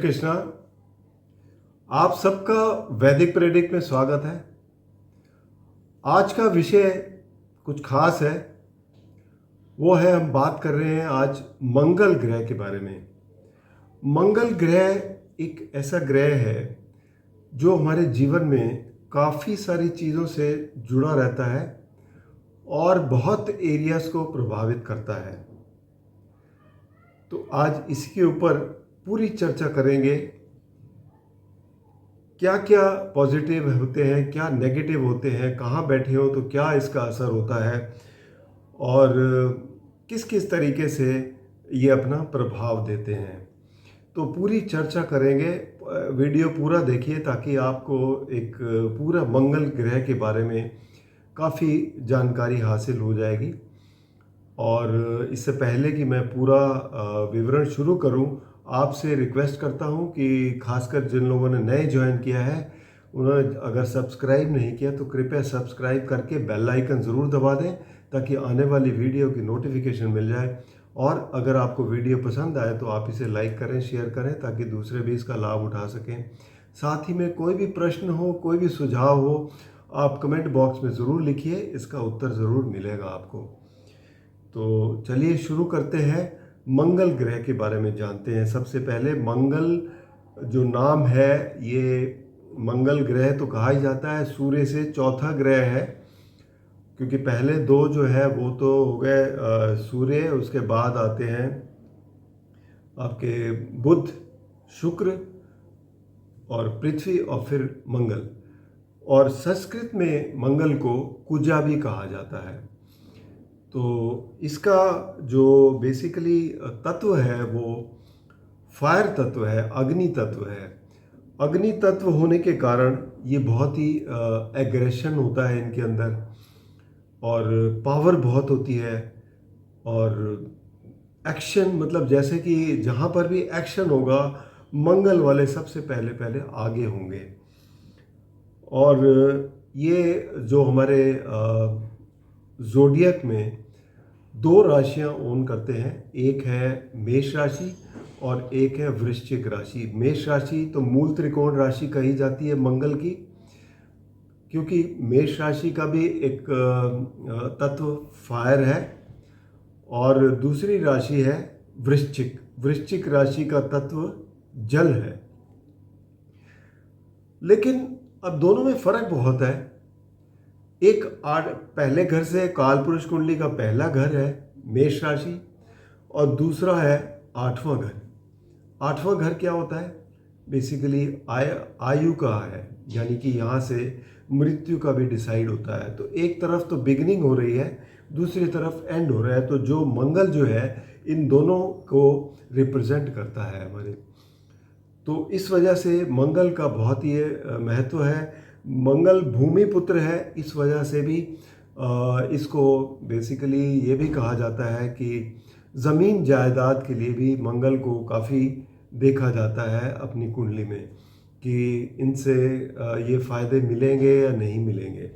कृष्णा। आप सबका वैदिक प्रेडिक्ट में स्वागत है। आज का विषय कुछ खास है। वो है, हम बात कर रहे हैं आज मंगल ग्रह के बारे में। मंगल ग्रह एक ऐसा ग्रह है जो हमारे जीवन में काफ़ी सारी चीज़ों से जुड़ा रहता है और बहुत एरियाज को प्रभावित करता है। तो आज इसके ऊपर पूरी चर्चा करेंगे। क्या क्या पॉजिटिव होते हैं, क्या नेगेटिव होते हैं, कहाँ बैठे हो तो क्या इसका असर होता है और किस किस तरीके से ये अपना प्रभाव देते हैं। तो पूरी चर्चा करेंगे। वीडियो पूरा देखिए ताकि आपको एक पूरा मंगल ग्रह के बारे में काफ़ी जानकारी हासिल हो जाएगी। और इससे पहले कि मैं पूरा विवरण शुरू करूं, आपसे रिक्वेस्ट करता हूं कि खासकर जिन लोगों ने नए ज्वाइन किया है, उन्होंने अगर सब्सक्राइब नहीं किया तो कृपया सब्सक्राइब करके बेल आइकन ज़रूर दबा दें ताकि आने वाली वीडियो की नोटिफिकेशन मिल जाए। और अगर आपको वीडियो पसंद आए तो आप इसे लाइक करें, शेयर करें ताकि दूसरे भी इसका लाभ उठा सकें। साथ ही में कोई भी प्रश्न हो, कोई भी सुझाव हो, आप कमेंट बॉक्स में ज़रूर लिखिए, इसका उत्तर ज़रूर मिलेगा आपको। तो चलिए शुरू करते हैं। मंगल ग्रह के बारे में जानते हैं। सबसे पहले मंगल जो नाम है, ये मंगल ग्रह तो कहा ही जाता है, सूर्य से चौथा ग्रह है, क्योंकि पहले दो जो है वो तो हो गए सूर्य, उसके बाद आते हैं आपके बुध, शुक्र और पृथ्वी और फिर मंगल। और संस्कृत में मंगल को कुजा भी कहा जाता है। तो इसका जो बेसिकली तत्व है वो फायर तत्व है, अग्नि तत्व है। अग्नि तत्व होने के कारण ये बहुत ही एग्रेशन होता है इनके अंदर और पावर बहुत होती है। और एक्शन, मतलब जैसे कि जहाँ पर भी एक्शन होगा, मंगल वाले सबसे पहले पहले आगे होंगे। और ये जो हमारे ज़ोडियक में दो राशियां ओन करते हैं, एक है मेष राशि और एक है वृश्चिक राशि। मेष राशि तो मूल त्रिकोण राशि कही जाती है मंगल की, क्योंकि मेष राशि का भी एक तत्व फायर है। और दूसरी राशि है वृश्चिक। वृश्चिक राशि का तत्व जल है। लेकिन अब दोनों में फर्क बहुत है। एक पहले घर से कालपुरुष कुंडली का पहला घर है मेष राशि, और दूसरा है आठवां घर। आठवां घर क्या होता है? बेसिकली आयु का है, यानी कि यहाँ से मृत्यु का भी डिसाइड होता है। तो एक तरफ तो बिगिनिंग हो रही है, दूसरी तरफ एंड हो रहा है। तो जो मंगल जो है इन दोनों को रिप्रेजेंट करता है हमारे। तो इस वजह से मंगल का बहुत ही महत्व है। मंगल भूमि पुत्र है, इस वजह से भी इसको बेसिकली ये भी कहा जाता है कि ज़मीन जायदाद के लिए भी मंगल को काफ़ी देखा जाता है अपनी कुंडली में, कि इनसे ये फ़ायदे मिलेंगे या नहीं मिलेंगे।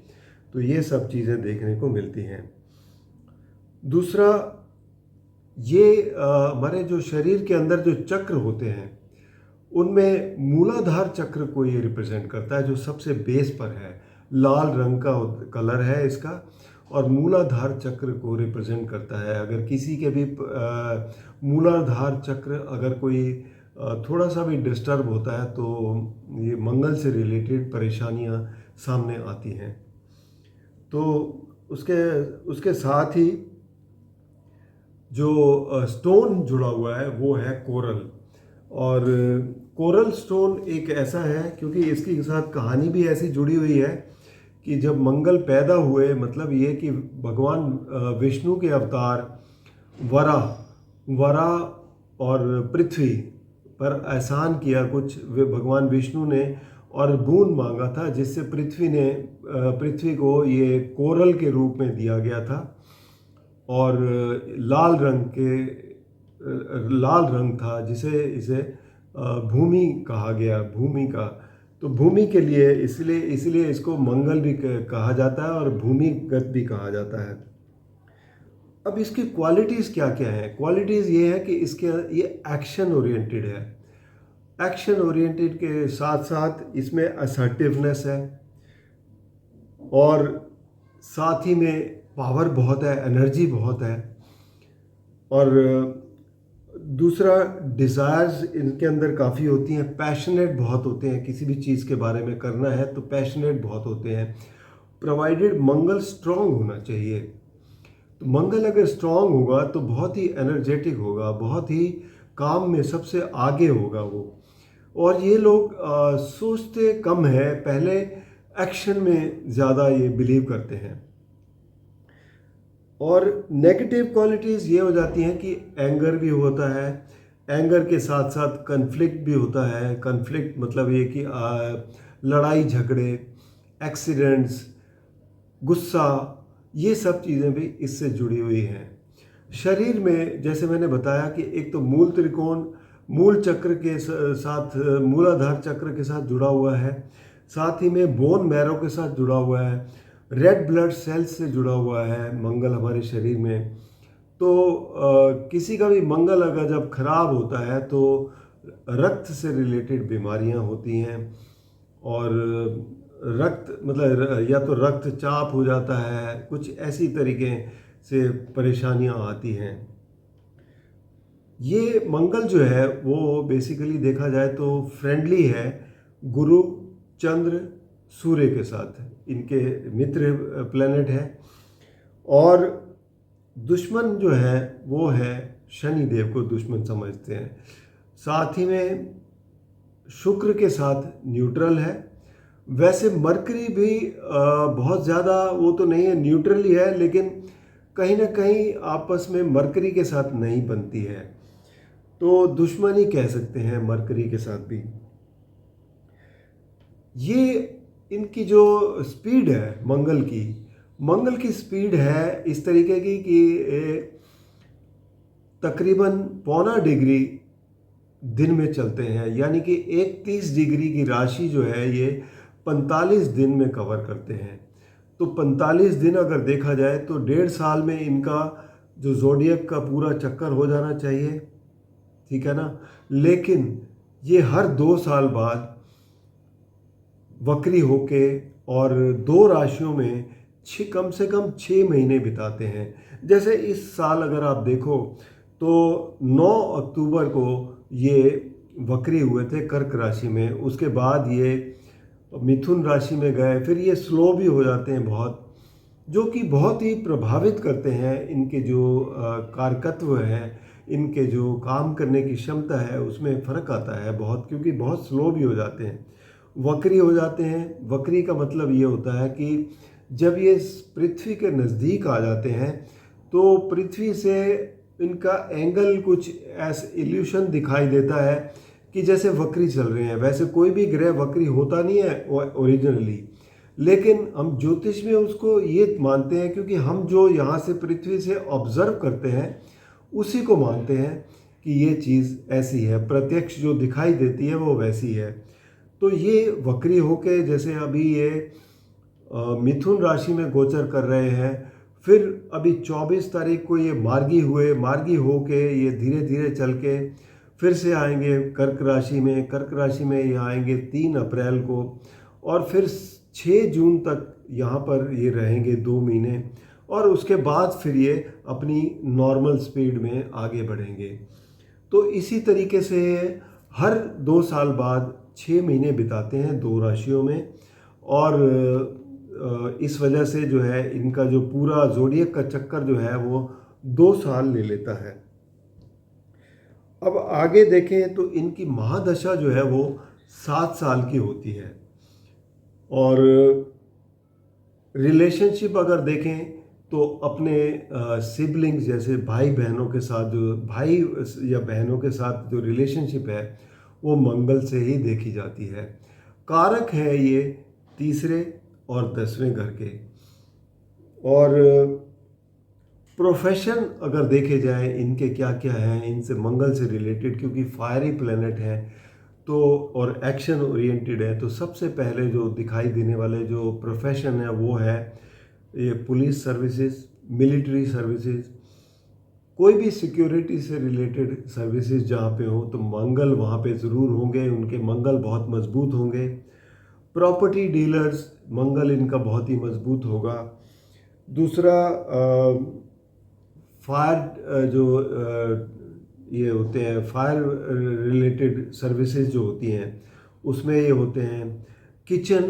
तो ये सब चीज़ें देखने को मिलती हैं। दूसरा, ये हमारे जो शरीर के अंदर जो चक्र होते हैं उनमें मूलाधार चक्र को ये रिप्रेजेंट करता है, जो सबसे बेस पर है। लाल रंग का कलर है इसका, और मूलाधार चक्र को रिप्रेजेंट करता है। अगर किसी के भी मूलाधार चक्र अगर कोई थोड़ा सा भी डिस्टर्ब होता है तो ये मंगल से रिलेटेड परेशानियां सामने आती हैं। तो उसके साथ ही जो स्टोन जुड़ा हुआ है वो है कोरल। और कोरल स्टोन एक ऐसा है, क्योंकि इसके साथ कहानी भी ऐसी जुड़ी हुई है कि जब मंगल पैदा हुए, मतलब ये कि भगवान विष्णु के अवतार वराह और पृथ्वी पर एहसान किया कुछ भगवान विष्णु ने, और बूंद मांगा था जिससे पृथ्वी को ये कोरल के रूप में दिया गया था। और लाल रंग था, जिसे इसे भूमि कहा गया, भूमि का। तो भूमि के लिए इसलिए इसको मंगल भी कहा जाता है और भूमिगत भी कहा जाता है। अब इसकी क्वालिटीज़ क्या क्या है? क्वालिटीज़ ये है कि ये एक्शन ओरिएंटेड है। एक्शन ओरिएंटेड के साथ साथ इसमें असर्टिवनेस है, और साथ ही में पावर बहुत है, एनर्जी बहुत है। और दूसरा, डिज़ायर्स इनके अंदर काफ़ी होती हैं, पैशनेट बहुत होते हैं, किसी भी चीज़ के बारे में करना है तो पैशनेट बहुत होते हैं। प्रोवाइडेड मंगल स्ट्रांग होना चाहिए। तो मंगल अगर स्ट्रांग होगा तो बहुत ही एनर्जेटिक होगा, बहुत ही काम में सबसे आगे होगा वो। और ये लोग सोचते कम है, पहले एक्शन में ज़्यादा ये बिलीव करते हैं। और नेगेटिव क्वालिटीज़ ये हो जाती हैं कि एंगर भी होता है, एंगर के साथ साथ कन्फ्लिक्ट भी होता है। कन्फ्लिक्ट मतलब ये कि लड़ाई झगड़े, एक्सीडेंट्स, गुस्सा, ये सब चीज़ें भी इससे जुड़ी हुई हैं। शरीर में जैसे मैंने बताया कि एक तो मूल त्रिकोण मूल चक्र के साथ, मूलाधार चक्र के साथ जुड़ा हुआ है, साथ ही में बोन मैरो के साथ जुड़ा हुआ है, रेड ब्लड सेल्स से जुड़ा हुआ है मंगल हमारे शरीर में। तो किसी का भी मंगल अगर जब खराब होता है तो रक्त से रिलेटेड बीमारियां होती हैं, और रक्त मतलब या तो रक्तचाप हो जाता है, कुछ ऐसी तरीके से परेशानियां आती हैं। ये मंगल जो है वो बेसिकली देखा जाए तो फ्रेंडली है गुरु, चंद्र, सूर्य के साथ, इनके मित्र प्लेनेट है। और दुश्मन जो है वो है शनि देव को दुश्मन समझते हैं। साथ ही में शुक्र के साथ न्यूट्रल है। वैसे मरकरी भी बहुत ज़्यादा वो तो नहीं है, न्यूट्रल ही है, लेकिन कहीं ना कहीं आपस में मरकरी के साथ नहीं बनती है, तो दुश्मन ही कह सकते हैं मरकरी के साथ भी। ये इनकी जो स्पीड है मंगल की स्पीड है इस तरीके की कि तकरीबन 0.25 डिग्री दिन में चलते हैं, यानी कि 31 डिग्री की राशि जो है ये 45 दिन में कवर करते हैं। तो 45 दिन अगर देखा जाए तो 1.5 साल में इनका जो ज़ोडिएक का पूरा चक्कर हो जाना चाहिए, ठीक है ना। लेकिन ये हर 2 साल बाद वक्री होके और 2 राशियों में कम से कम 6 महीने बिताते हैं। जैसे इस साल अगर आप देखो तो 9 अक्टूबर को ये वक्री हुए थे कर्क राशि में, उसके बाद ये मिथुन राशि में गए, फिर ये स्लो भी हो जाते हैं बहुत, जो कि बहुत ही प्रभावित करते हैं। इनके जो कारकत्व है, इनके जो काम करने की क्षमता है, उसमें फ़र्क आता है बहुत, क्योंकि बहुत स्लो भी हो जाते हैं, वक्री हो जाते हैं। वक्री का मतलब ये होता है कि जब ये पृथ्वी के नज़दीक आ जाते हैं तो पृथ्वी से इनका एंगल कुछ ऐसा इल्यूशन दिखाई देता है कि जैसे वक्री चल रहे हैं। वैसे कोई भी ग्रह वक्री होता नहीं है ओरिजिनली, लेकिन हम ज्योतिष में उसको ये मानते हैं, क्योंकि हम जो यहाँ से पृथ्वी से ऑब्जर्व करते हैं उसी को मानते हैं कि ये चीज़ ऐसी है, प्रत्यक्ष जो दिखाई देती है वो वैसी है। तो ये वक्री होके जैसे अभी ये मिथुन राशि में गोचर कर रहे हैं, फिर अभी 24 तारीख को ये मार्गी हुए, मार्गी होके ये धीरे धीरे चल के फिर से आएंगे कर्क राशि में। कर्क राशि में ये आएंगे 3 अप्रैल को, और फिर 6 जून तक यहाँ पर ये रहेंगे 2 महीने, और उसके बाद फिर ये अपनी नॉर्मल स्पीड में आगे बढ़ेंगे। तो इसी तरीके से हर 2 साल बाद 6 महीने बिताते हैं 2 राशियों में, और इस वजह से जो है इनका जो पूरा ज़ोडिएक का चक्कर जो है वो 2 साल ले लेता है। अब आगे देखें तो इनकी महादशा जो है वो 7 साल की होती है। और रिलेशनशिप अगर देखें तो अपने सिबलिंग्स जैसे भाई बहनों के साथ, जो भाई या बहनों के साथ जो रिलेशनशिप है वो मंगल से ही देखी जाती है। कारक है ये 3रे और 10वें घर के। और प्रोफेशन अगर देखे जाए इनके क्या क्या हैं, इनसे मंगल से रिलेटेड, क्योंकि फायरी प्लेनेट है तो, और एक्शन ओरिएंटेड है, तो सबसे पहले जो दिखाई देने वाले जो प्रोफेशन है वो है ये पुलिस सर्विसेज, मिलिट्री सर्विसेज, कोई भी सिक्योरिटी से रिलेटेड सर्विसेज जहाँ पे हो तो मंगल वहाँ पे ज़रूर होंगे, उनके मंगल बहुत मजबूत होंगे। प्रॉपर्टी डीलर्स, मंगल इनका बहुत ही मजबूत होगा। दूसरा, फायर जो ये होते हैं, फायर रिलेटेड सर्विसेज जो होती हैं उसमें ये होते हैं। किचन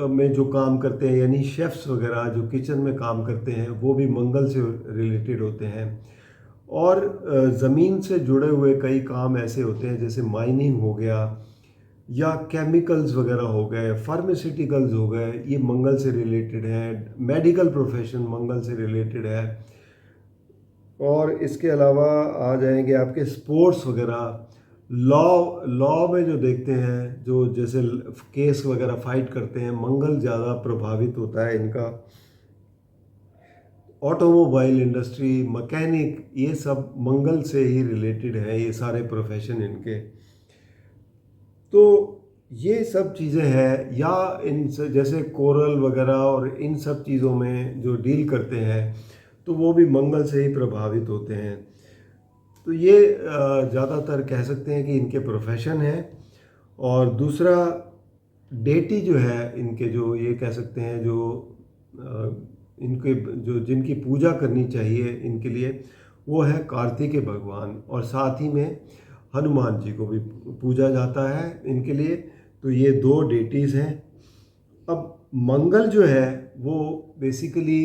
में जो काम करते हैं, यानी शेफ्स वगैरह जो किचन में काम करते हैं, वो भी मंगल से रिलेटेड होते हैं। और ज़मीन से जुड़े हुए कई काम ऐसे होते हैं, जैसे माइनिंग हो गया या केमिकल्स वगैरह हो गए, फार्मास्यूटिकल्स हो गए, ये मंगल से रिलेटेड है। मेडिकल प्रोफेशन मंगल से रिलेटेड है। और इसके अलावा आ जाएंगे आपके स्पोर्ट्स वगैरह, लॉ लॉ में जो देखते हैं, जो जैसे केस वगैरह फाइट करते हैं, मंगल ज़्यादा प्रभावित होता है इनका। ऑटोमोबाइल इंडस्ट्री, मैकेनिक, ये सब मंगल से ही रिलेटेड है, ये सारे प्रोफेशन इनके। तो ये सब चीज़ें हैं। या इन जैसे कोरल वगैरह और इन सब चीज़ों में जो डील करते हैं, तो वो भी मंगल से ही प्रभावित होते हैं। तो ये ज़्यादातर कह सकते हैं कि इनके प्रोफेशन है। और दूसरा, डेटी जो है इनके, जो ये कह सकते हैं, जो इनके जो जिनकी पूजा करनी चाहिए इनके लिए, वो है कार्तिकेय भगवान, और साथ ही में हनुमान जी को भी पूजा जाता है इनके लिए। तो ये दो डेटीज़ हैं। अब मंगल जो है वो बेसिकली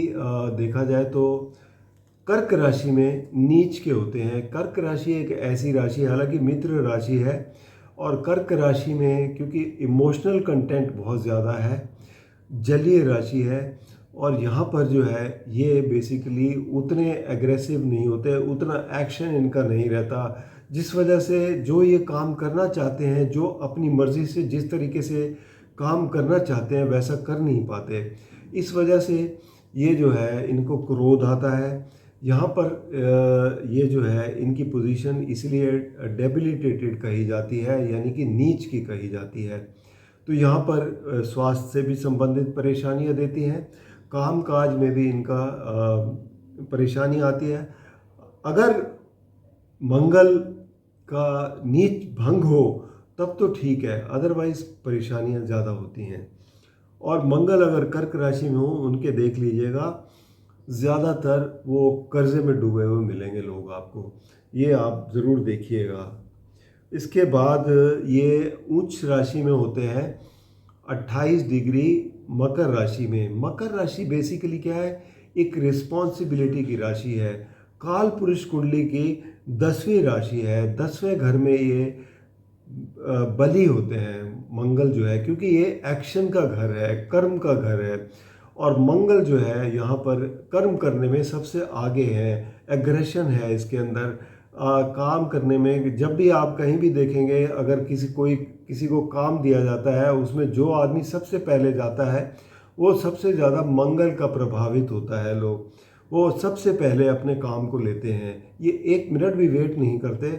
देखा जाए तो कर्क राशि में नीच के होते हैं। कर्क राशि एक ऐसी राशि है, हालांकि मित्र राशि है, और कर्क राशि में क्योंकि इमोशनल कंटेंट बहुत ज़्यादा है, जलीय राशि है, और यहाँ पर जो है ये बेसिकली उतने एग्रेसिव नहीं होते, उतना एक्शन इनका नहीं रहता, जिस वजह से जो ये काम करना चाहते हैं, जो अपनी मर्ज़ी से जिस तरीके से काम करना चाहते हैं वैसा कर नहीं पाते। इस वजह से ये जो है इनको क्रोध आता है। यहाँ पर ये जो है इनकी पोजीशन इसलिए डेबिलिटेटेड कही जाती है, यानी कि नीच की कही जाती है। तो यहाँ पर स्वास्थ्य से भी संबंधित परेशानियाँ देती हैं, काम काज में भी इनका परेशानी आती है। अगर मंगल का नीच भंग हो तब तो ठीक है, अदरवाइज परेशानियाँ ज़्यादा होती हैं। और मंगल अगर कर्क राशि में हो, उनके देख लीजिएगा ज़्यादातर वो कर्जे में डूबे हुए मिलेंगे लोग आपको, ये आप ज़रूर देखिएगा। इसके बाद ये उच्च राशि में होते हैं 28 डिग्री मकर राशि में। मकर राशि बेसिकली क्या है, एक रिस्पॉन्सिबिलिटी की राशि है। काल पुरुष कुंडली की 10वीं राशि है। 10वें घर में ये बली होते हैं मंगल जो है, क्योंकि ये एक्शन का घर है, कर्म का घर है। और मंगल जो है यहाँ पर कर्म करने में सबसे आगे है, एग्रेशन है इसके अंदर। काम करने में जब भी आप कहीं भी देखेंगे, अगर किसी को काम दिया जाता है, उसमें जो आदमी सबसे पहले जाता है वो सबसे ज़्यादा मंगल का प्रभावित होता है। लोग वो सबसे पहले अपने काम को लेते हैं, ये एक मिनट भी वेट नहीं करते,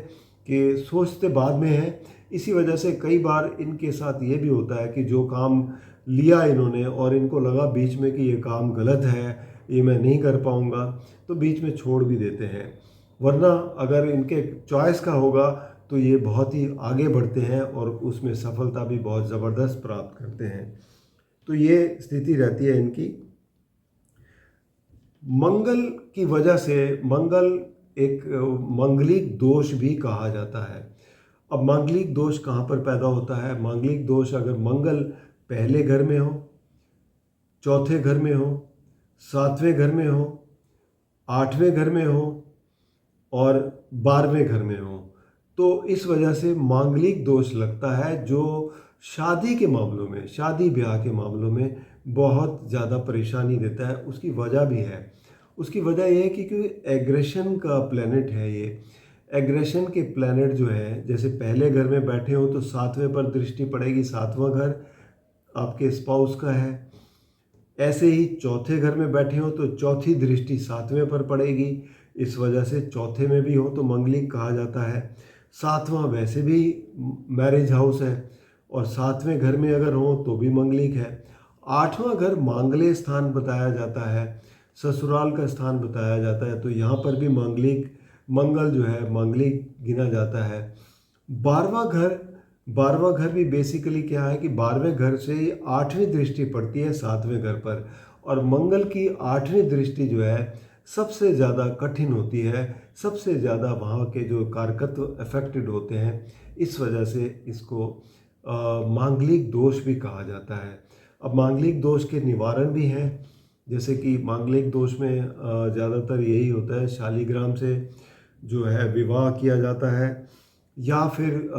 कि सोचते बाद में है। इसी वजह से कई बार इनके साथ ये भी होता है कि जो काम लिया इन्होंने और इनको लगा बीच में कि ये काम गलत है, ये मैं नहीं कर पाऊँगा, तो बीच में छोड़ भी देते हैं। वरना अगर इनके चॉइस का होगा तो ये बहुत ही आगे बढ़ते हैं और उसमें सफलता भी बहुत ज़बरदस्त प्राप्त करते हैं। तो ये स्थिति रहती है इनकी। मंगल की वजह से, मंगल एक मांगलिक दोष भी कहा जाता है। अब मांगलिक दोष कहाँ पर पैदा होता है? मांगलिक दोष अगर मंगल पहले घर में हो, चौथे घर में हो, 7वें घर में हो, 8वें घर में हो और 12वें घर में हो, तो इस वजह से मांगलिक दोष लगता है, जो शादी के मामलों में, शादी ब्याह के मामलों में बहुत ज़्यादा परेशानी देता है। उसकी वजह भी है। उसकी वजह यह है कि क्योंकि एग्रेशन का प्लैनेट है ये। एग्रेशन के प्लैनेट जो है, जैसे पहले घर में बैठे हो तो 7वें पर दृष्टि पड़ेगी, 7वां घर आपके स्पाउस का है। ऐसे ही चौथे घर में बैठे हो तो चौथी दृष्टि 7वें पर पड़ेगी, इस वजह से चौथे में भी हो तो मंगलिक कहा जाता है। 7वां वैसे भी मैरिज हाउस है, और 7वें घर में अगर हो तो भी मंगलिक है। 8वां घर मांगल्य स्थान बताया जाता है। ससुराल का स्थान बताया जाता है, तो यहाँ पर भी मंगल जो है मांगलिक गिना जाता है। 12वां घर भी बेसिकली क्या है कि 12वें घर से 8वीं दृष्टि पड़ती है 7वें घर पर, और मंगल की 8वीं दृष्टि जो है सबसे ज़्यादा कठिन होती है, सबसे ज़्यादा वहाँ के जो कारकत्व अफेक्टेड होते हैं। इस वजह से इसको मांगलिक दोष भी कहा जाता है। अब मांगलिक दोष के निवारण भी हैं, जैसे कि मांगलिक दोष में ज़्यादातर यही होता है, शालिग्राम से जो है विवाह किया जाता है, या फिर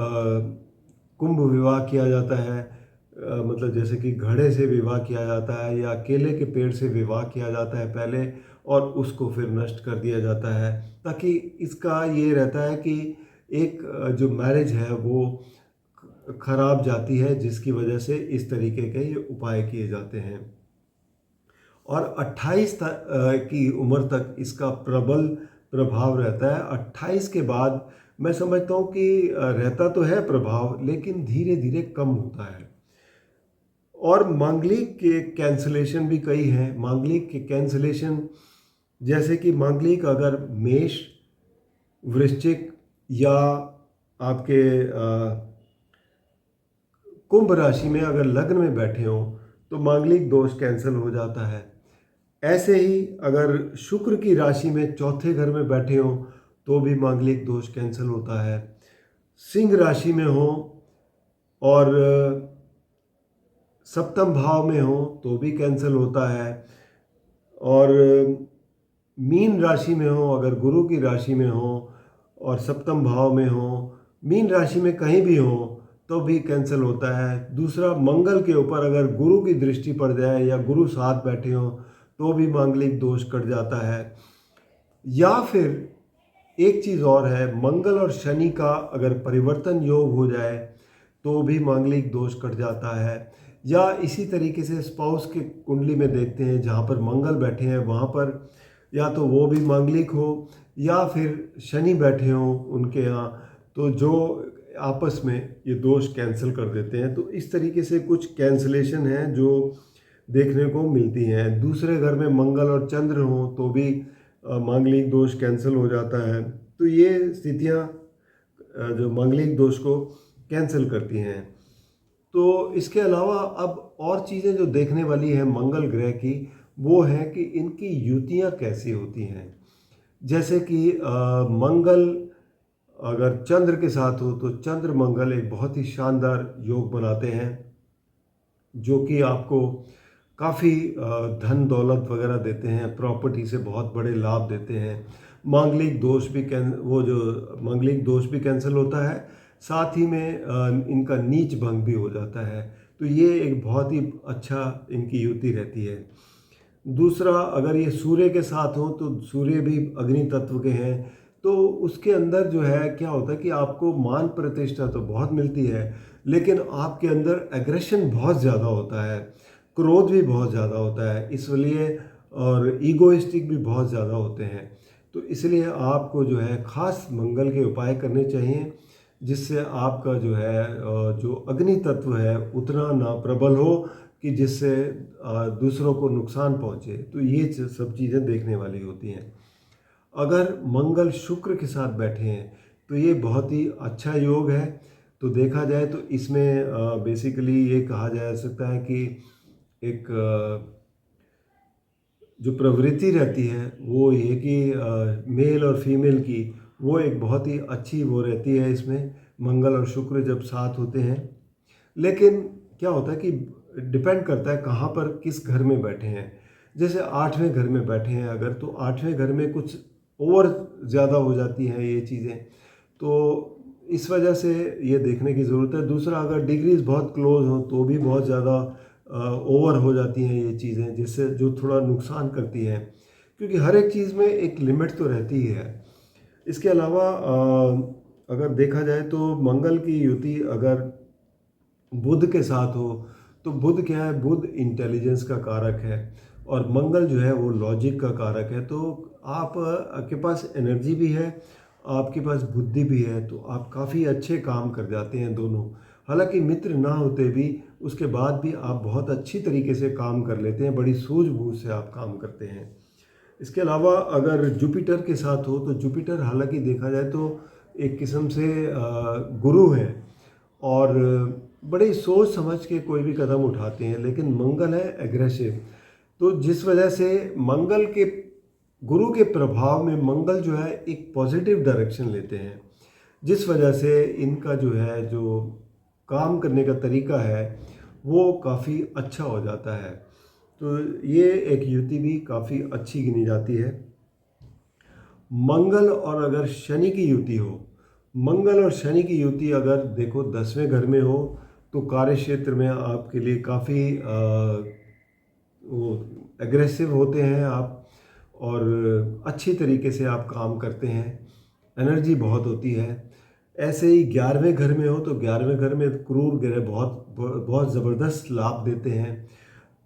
कुंभ विवाह किया जाता है, मतलब जैसे कि घड़े से विवाह किया जाता है या केले के पेड़ से विवाह किया जाता है पहले, और उसको फिर नष्ट कर दिया जाता है, ताकि इसका ये रहता है कि एक जो मैरिज है वो खराब जाती है, जिसकी वजह से इस तरीके के ये उपाय किए जाते हैं। और 28 की उम्र तक इसका प्रबल प्रभाव रहता है। 28 के बाद मैं समझता हूँ कि रहता तो है प्रभाव, लेकिन धीरे धीरे कम होता है। और मांगलिक के कैंसलेशन भी कई हैं। मांगलिक के कैंसलेशन जैसे कि मांगलिक अगर मेष, वृश्चिक या आपके कुंभ राशि में अगर लग्न में बैठे हों तो मांगलिक दोष कैंसिल हो जाता है। ऐसे ही अगर शुक्र की राशि में चौथे घर में बैठे हों तो भी मांगलिक दोष कैंसिल होता है। सिंह राशि में हो और सप्तम भाव में हो तो भी कैंसिल होता है। और मीन राशि में हो, अगर गुरु की राशि में हो और सप्तम भाव में हो, मीन राशि में कहीं भी हो तो भी कैंसिल होता है। दूसरा, मंगल के ऊपर अगर गुरु की दृष्टि पड़ जाए या गुरु साथ बैठे हो तो भी मांगलिक दोष कट जाता है। या फिर एक चीज़ और है, मंगल और शनि का अगर परिवर्तन योग हो जाए तो भी मांगलिक दोष कट जाता है। या इसी तरीके से स्पाउस के कुंडली में देखते हैं, जहाँ पर मंगल बैठे हैं वहाँ पर या तो वो भी मांगलिक हो या फिर शनि बैठे हों उनके यहाँ, तो जो आपस में ये दोष कैंसिल कर देते हैं। तो इस तरीके से कुछ कैंसलेशन हैं जो देखने को मिलती हैं। दूसरे घर में मंगल और चंद्र हों तो भी मांगलिक दोष कैंसिल हो जाता है। तो ये स्थितियाँ जो मांगलिक दोष को कैंसिल करती हैं। तो इसके अलावा अब और चीज़ें जो देखने वाली हैं मंगल ग्रह की, वो है कि इनकी युतियाँ कैसी होती हैं। जैसे कि मंगल अगर चंद्र के साथ हो तो चंद्र मंगल एक बहुत ही शानदार योग बनाते हैं, जो कि आपको काफ़ी धन दौलत वगैरह देते हैं, प्रॉपर्टी से बहुत बड़े लाभ देते हैं। मांगलिक दोष भी मांगलिक दोष भी कैंसिल होता है, साथ ही में इनका नीच भंग भी हो जाता है। तो ये एक बहुत ही अच्छा इनकी युति रहती है। दूसरा, अगर ये सूर्य के साथ हो तो सूर्य भी अग्नि तत्व के हैं, तो उसके अंदर जो है क्या होता है कि आपको मान प्रतिष्ठा तो बहुत मिलती है, लेकिन आपके अंदर एग्रेशन बहुत ज़्यादा होता है, क्रोध भी बहुत ज़्यादा होता है, इसलिए और ईगोइस्टिक भी बहुत ज़्यादा होते हैं। तो इसलिए आपको जो है ख़ास मंगल के उपाय करने चाहिए, जिससे आपका जो है जो अग्नि तत्व है उतना ना प्रबल हो कि जिससे दूसरों को नुकसान पहुँचे। तो ये सब चीज़ें देखने वाली होती हैं। अगर मंगल शुक्र के साथ बैठे हैं तो ये बहुत ही अच्छा योग है। तो देखा जाए तो इसमें बेसिकली ये कहा जा सकता है कि एक जो प्रवृत्ति रहती है वो ये कि मेल और फीमेल की वो एक बहुत ही अच्छी वो रहती है इसमें, मंगल और शुक्र जब साथ होते हैं। लेकिन क्या होता है कि डिपेंड करता है कहाँ पर किस घर में बैठे हैं। जैसे 8वें घर में बैठे हैं अगर, तो 8वें घर में कुछ ओवर ज़्यादा हो जाती हैं ये चीज़ें, तो इस वजह से ये देखने की ज़रूरत है। दूसरा, अगर डिग्रीज बहुत क्लोज हों तो भी बहुत ज़्यादा ओवर हो जाती हैं ये चीज़ें, जिससे जो थोड़ा नुकसान करती हैं, क्योंकि हर एक चीज़ में एक लिमिट तो रहती ही है। इसके अलावा अगर देखा जाए तो मंगल की युति अगर बुध के साथ हो तो बुध क्या है, बुध इंटेलिजेंस का कारक है और मंगल जो है वो लॉजिक का कारक है। तो आपके पास एनर्जी भी है, आपके पास बुद्धि भी है, तो आप काफ़ी अच्छे काम कर जाते हैं दोनों। हालांकि मित्र ना होते भी उसके बाद भी आप बहुत अच्छी तरीके से काम कर लेते हैं, बड़ी सूझबूझ से आप काम करते हैं। इसके अलावा अगर जुपिटर के साथ हो तो जुपिटर हालांकि देखा जाए तो एक किस्म से गुरु है और बड़ी सोच समझ के कोई भी कदम उठाते हैं, लेकिन मंगल है एग्रेसिव। तो जिस वजह से मंगल के गुरु के प्रभाव में मंगल जो है एक पॉजिटिव डायरेक्शन लेते हैं, जिस वजह से इनका जो है जो काम करने का तरीका है वो काफ़ी अच्छा हो जाता है। तो ये एक युति भी काफ़ी अच्छी गिनी जाती है। मंगल और अगर शनि की युति हो, मंगल और शनि की युति अगर देखो 10वें घर में हो तो कार्य क्षेत्र में आपके लिए काफ़ी वो एग्रेसिव होते हैं आप, और अच्छी तरीके से आप काम करते हैं, एनर्जी बहुत होती है। ऐसे ही 11वें घर में हो तो 11वें घर में क्रूर ग्रह बहुत बहुत ज़बरदस्त लाभ देते हैं।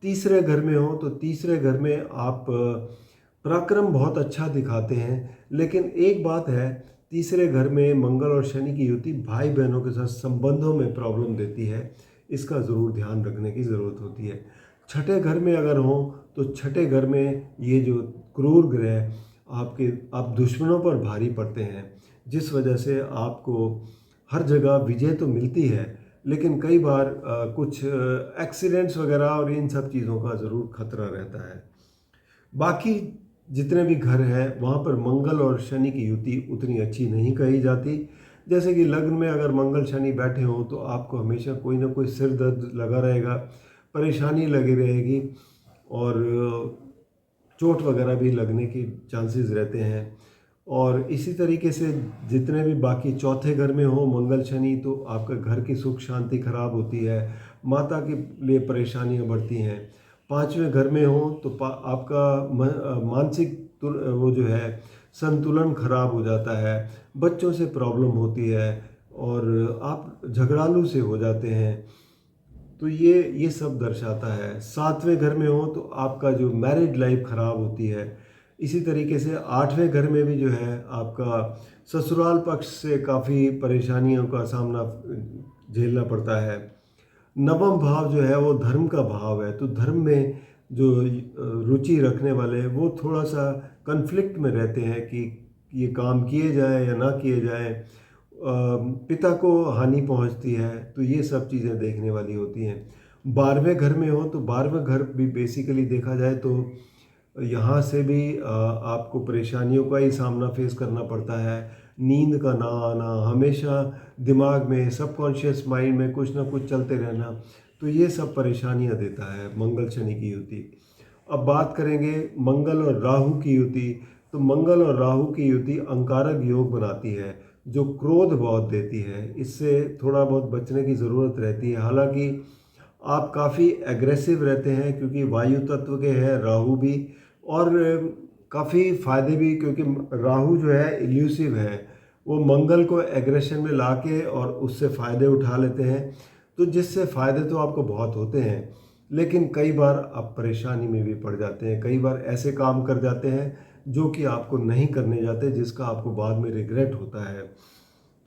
तीसरे घर में हो तो तीसरे घर में आप पराक्रम बहुत अच्छा दिखाते हैं, लेकिन एक बात है, तीसरे घर में मंगल और शनि की युति भाई बहनों के साथ संबंधों में प्रॉब्लम देती है, इसका ज़रूर ध्यान रखने की ज़रूरत होती है। छठे घर में अगर हो तो छठे घर में ये जो क्रूर ग्रह आप दुश्मनों पर भारी पड़ते हैं, जिस वजह से आपको हर जगह विजय तो मिलती है, लेकिन कई बार कुछ एक्सीडेंट्स वगैरह और इन सब चीज़ों का ज़रूर खतरा रहता है। बाकी जितने भी घर हैं वहाँ पर मंगल और शनि की युति उतनी अच्छी नहीं कही जाती। जैसे कि लग्न में अगर मंगल शनि बैठे हों तो आपको हमेशा कोई ना कोई सिर दर्द लगा रहेगा, परेशानी लगी रहेगी, और चोट वगैरह भी लगने के चांसेस रहते हैं। और इसी तरीके से जितने भी बाकी चौथे घर में हो मंगल शनि तो आपका घर की सुख शांति खराब होती है, माता के लिए परेशानियां बढ़ती हैं। पांचवें घर में हो तो आपका मानसिक वो जो है संतुलन खराब हो जाता है, बच्चों से प्रॉब्लम होती है और आप झगड़ालू से हो जाते हैं। तो ये सब दर्शाता है। सातवें घर में हो तो आपका जो मैरिड लाइफ ख़राब होती है। इसी तरीके से आठवें घर में भी जो है आपका ससुराल पक्ष से काफ़ी परेशानियों का सामना झेलना पड़ता है। नवम भाव जो है वो धर्म का भाव है, तो धर्म में जो रुचि रखने वाले हैं वो थोड़ा सा कन्फ्लिक्ट में रहते हैं कि ये काम किए जाए या ना किए जाए, पिता को हानि पहुंचती है, तो ये सब चीज़ें देखने वाली होती हैं। 12वें घर में हो तो 12वें घर भी बेसिकली देखा जाए तो यहाँ से भी आपको परेशानियों का ही सामना फेस करना पड़ता है। नींद का ना आना, हमेशा दिमाग में सबकॉन्शियस माइंड में कुछ ना कुछ चलते रहना, तो ये सब परेशानियाँ देता है मंगल शनि की युति। अब बात करेंगे मंगल और राहु की युति, तो मंगल और राहु की युति अंकारक योग बनाती है जो क्रोध बहुत देती है। इससे थोड़ा बहुत बचने की ज़रूरत रहती है। हालांकि आप काफ़ी एग्रेसिव रहते हैं क्योंकि वायु तत्व के हैं राहु भी, और काफ़ी फ़ायदे भी, क्योंकि राहु जो है इल्यूसिव है, वो मंगल को एग्रेशन में लाके और उससे फ़ायदे उठा लेते हैं। तो जिससे फ़ायदे तो आपको बहुत होते हैं, लेकिन कई बार आप परेशानी में भी पड़ जाते हैं। कई बार ऐसे काम कर जाते हैं जो कि आपको नहीं करने जाते, जिसका आपको बाद में रिग्रेट होता है।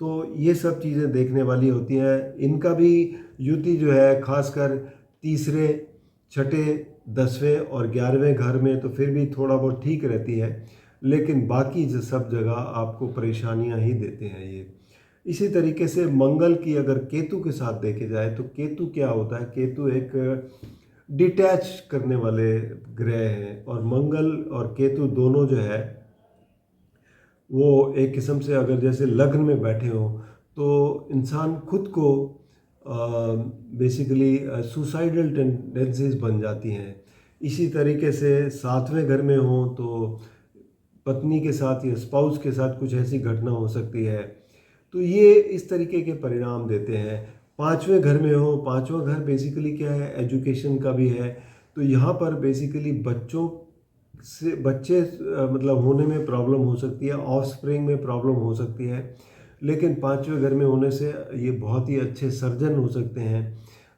तो ये सब चीज़ें देखने वाली होती हैं। इनका भी युति जो है खासकर तीसरे, छठे, 10वें और 11वें घर में तो फिर भी थोड़ा बहुत ठीक रहती है, लेकिन बाकी जो सब जगह आपको परेशानियां ही देते हैं ये। इसी तरीके से मंगल की अगर केतु के साथ देखे जाए तो केतु क्या होता है, केतु एक डिटैच करने वाले ग्रह हैं, और मंगल और केतु दोनों जो है वो एक किस्म से अगर जैसे लग्न में बैठे हों तो इंसान खुद को बेसिकली सुसाइडल टेंडेंसीज बन जाती हैं। इसी तरीके से सातवें घर में हो तो पत्नी के साथ या स्पाउस के साथ कुछ ऐसी घटना हो सकती है, तो ये इस तरीके के परिणाम देते हैं। पांचवें घर में हो, पांचवा घर बेसिकली क्या है, एजुकेशन का भी है, तो यहाँ पर बेसिकली बच्चों से बच्चे मतलब होने में प्रॉब्लम हो सकती है, ऑफस्प्रिंग में प्रॉब्लम हो सकती है, लेकिन पांचवें घर में होने से ये बहुत ही अच्छे सर्जन हो सकते हैं।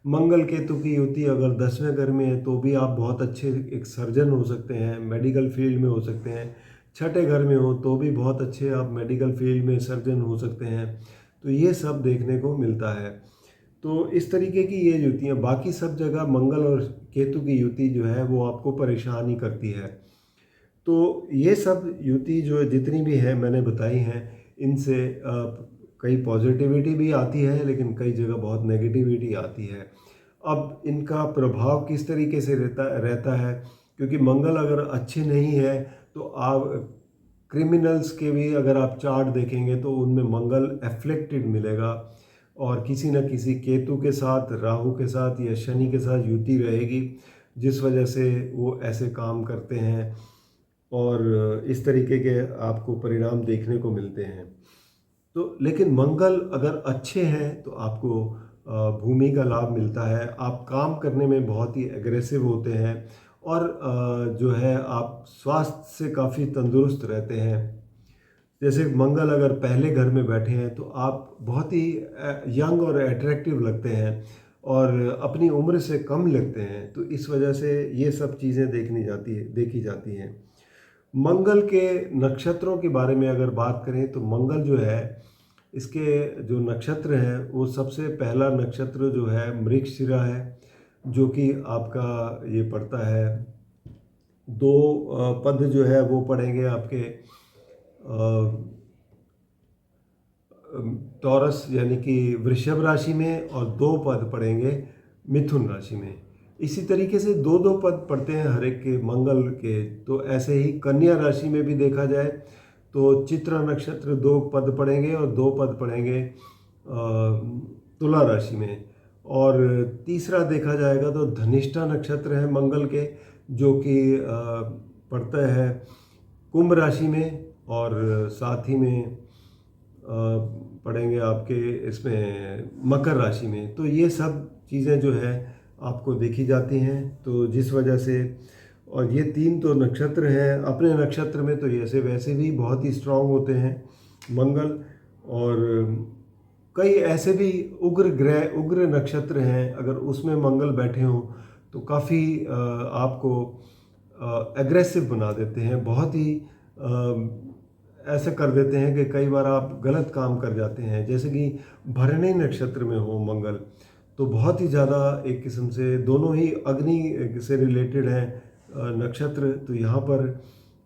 मंगल केतु की युति अगर 10वें घर में है तो भी आप बहुत अच्छे एक सर्जन हो सकते हैं, मेडिकल फील्ड में हो सकते हैं। छठे घर में हो तो भी बहुत अच्छे आप मेडिकल फील्ड में सर्जन हो सकते हैं। तो ये सब देखने को मिलता है। तो इस तरीके की ये युतियाँ, बाकी सब जगह मंगल और केतु की युति जो है वो आपको परेशान ही करती है। तो ये सब युति जो जितनी भी है मैंने बताई हैं, इनसे कई पॉजिटिविटी भी आती है, लेकिन कई जगह बहुत नेगेटिविटी आती है। अब इनका प्रभाव किस तरीके से रहता है, क्योंकि मंगल अगर अच्छे नहीं है तो आप क्रिमिनल्स के भी अगर आप चार्ट देखेंगे तो उनमें मंगल एफ्लेक्टेड मिलेगा, और किसी न किसी केतु के साथ, राहु के साथ या शनि के साथ युति रहेगी, जिस वजह से वो ऐसे काम करते हैं और इस तरीके के आपको परिणाम देखने को मिलते हैं। तो लेकिन मंगल अगर अच्छे हैं तो आपको भूमि का लाभ मिलता है, आप काम करने में बहुत ही एग्रेसिव होते हैं, और जो है आप स्वास्थ्य से काफ़ी तंदुरुस्त रहते हैं। जैसे मंगल अगर पहले घर में बैठे हैं तो आप बहुत ही यंग और अट्रैक्टिव लगते हैं और अपनी उम्र से कम लगते हैं, तो इस वजह से ये सब चीज़ें देखी जाती हैं। मंगल के नक्षत्रों के बारे में अगर बात करें तो मंगल जो है, इसके जो नक्षत्र हैं वो सबसे पहला नक्षत्र जो है मृगशिरा है, जो कि आपका ये पड़ता है, दो पद जो है वो पड़ेंगे आपके टॉरस यानी कि वृषभ राशि में, और दो पद पड़ेंगे मिथुन राशि में। इसी तरीके से दो दो पद पड़ते हैं हर एक के मंगल के। तो ऐसे ही कन्या राशि में भी देखा जाए तो चित्रा नक्षत्र दो पद पड़ेंगे और दो पद पड़ेंगे तुला राशि में। और तीसरा देखा जाएगा तो धनिष्ठा नक्षत्र है मंगल के, जो कि पड़ता है कुंभ राशि में, और साथ ही में पड़ेंगे आपके इसमें मकर राशि में। तो ये सब चीज़ें जो है आपको देखी जाती हैं, तो जिस वजह से, और ये तीन तो नक्षत्र हैं, अपने नक्षत्र में तो ऐसे वैसे भी बहुत ही स्ट्रांग होते हैं मंगल, और कई ऐसे भी उग्र नक्षत्र हैं, अगर उसमें मंगल बैठे हों तो काफ़ी आपको एग्रेसिव बना देते हैं, बहुत ही ऐसा कर देते हैं कि कई बार आप गलत काम कर जाते हैं। जैसे कि भरणी नक्षत्र में हो मंगल, तो बहुत ही ज़्यादा एक किस्म से दोनों ही अग्नि से रिलेटेड हैं नक्षत्र, तो यहाँ पर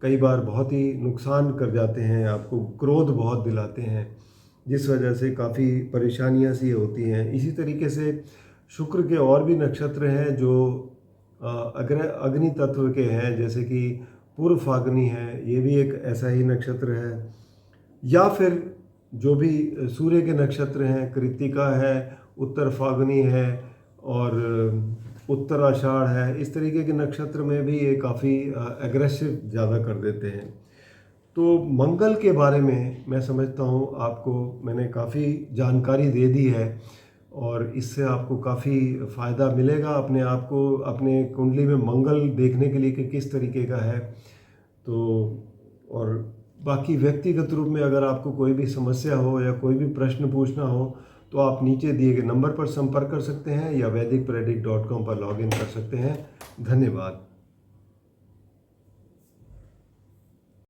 कई बार बहुत ही नुकसान कर जाते हैं, आपको क्रोध बहुत दिलाते हैं, जिस वजह से काफ़ी परेशानियाँ सी होती हैं। इसी तरीके से शुक्र के और भी नक्षत्र हैं जो अग्नि तत्व के हैं, जैसे कि पूर्व फागनी है, ये भी एक ऐसा ही नक्षत्र है। या फिर जो भी सूर्य के नक्षत्र हैं, कृत्तिका है, उत्तर फागनी है, और उत्तर आषाढ़ है, इस तरीके के नक्षत्र में भी ये काफ़ी एग्रेसिव ज़्यादा कर देते हैं। तो मंगल के बारे में मैं समझता हूँ आपको मैंने काफ़ी जानकारी दे दी है, और इससे आपको काफ़ी फ़ायदा मिलेगा अपने आप को, अपने कुंडली में मंगल देखने के लिए कि किस तरीके का है। तो और बाकी व्यक्तिगत रूप में अगर आपको कोई भी समस्या हो या कोई भी प्रश्न पूछना हो तो आप नीचे दिए गए नंबर पर संपर्क कर सकते हैं या वैदिकप्रैडिक्ट.com पर लॉगिन कर सकते हैं। धन्यवाद।